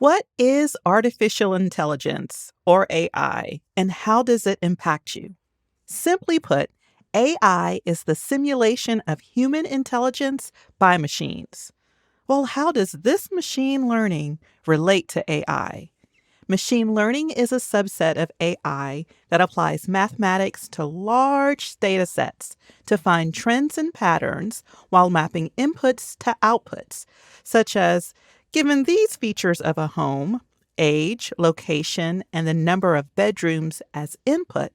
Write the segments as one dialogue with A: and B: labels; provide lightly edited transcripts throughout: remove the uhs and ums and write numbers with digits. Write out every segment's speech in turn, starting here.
A: What is artificial intelligence, or AI, and how does it impact you? Simply put, AI is the simulation of human intelligence by machines. Well, how does this machine learning relate to AI? Machine learning is a subset of AI that applies mathematics to large data sets to find trends and patterns while mapping inputs to outputs, such as given these features of a home, age, location, and the number of bedrooms as input,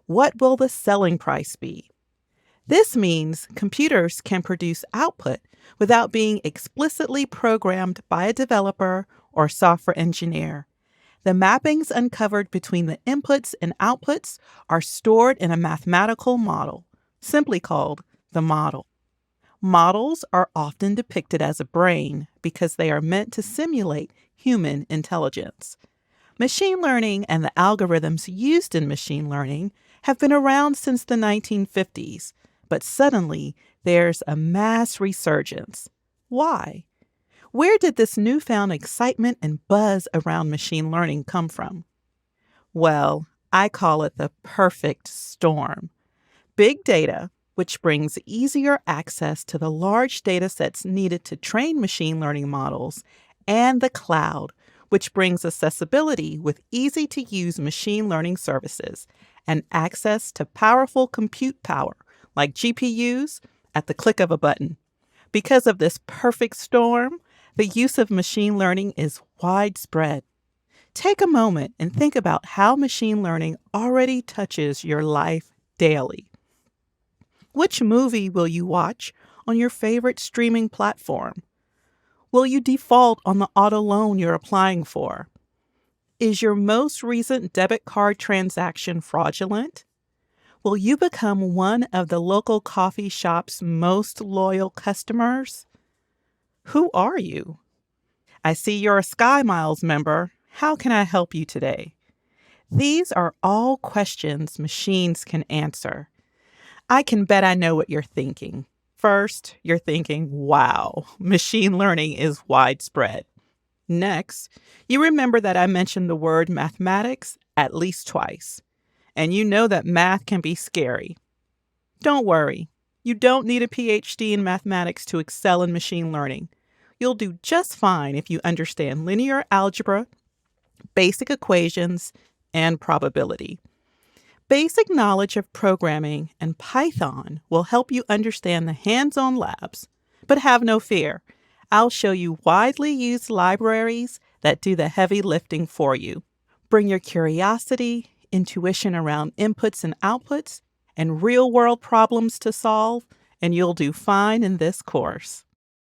A: what will the selling price be? This means computers can produce output without being explicitly programmed by a developer or software engineer. The mappings uncovered between the inputs and outputs are stored in a mathematical model, simply called the model. Models are often depicted as a brain because they are meant to simulate human intelligence. Machine learning and the algorithms used in machine learning have been around since the 1950s, but suddenly there's a mass resurgence. Why? Where did this newfound excitement and buzz around machine learning come from? Well, I call it the perfect storm. Big data, which brings easier access to the large data sets needed to train machine learning models, and the cloud, which brings accessibility with easy-to-use machine learning services and access to powerful compute power like GPUs at the click of a button. Because of this perfect storm, the use of machine learning is widespread. Take a moment and think about how machine learning already touches your life daily. Which movie will you watch on your favorite streaming platform? Will you default on the auto loan you're applying for? Is your most recent debit card transaction fraudulent? Will you become one of the local coffee shop's most loyal customers? Who are you? I see you're a Sky Miles member. How can I help you today? These are all questions machines can answer. I can bet I know what you're thinking. First, you're thinking, wow, machine learning is widespread. Next, you remember that I mentioned the word mathematics at least twice. And you know that math can be scary. Don't worry. You don't need a PhD in mathematics to excel in machine learning. You'll do just fine if you understand linear algebra, basic equations, and probability. Basic knowledge of programming and Python will help you understand the hands-on labs. But have no fear. I'll show you widely used libraries that do the heavy lifting for you. Bring your curiosity, intuition around inputs and outputs, and real-world problems to solve, and you'll do fine in this course.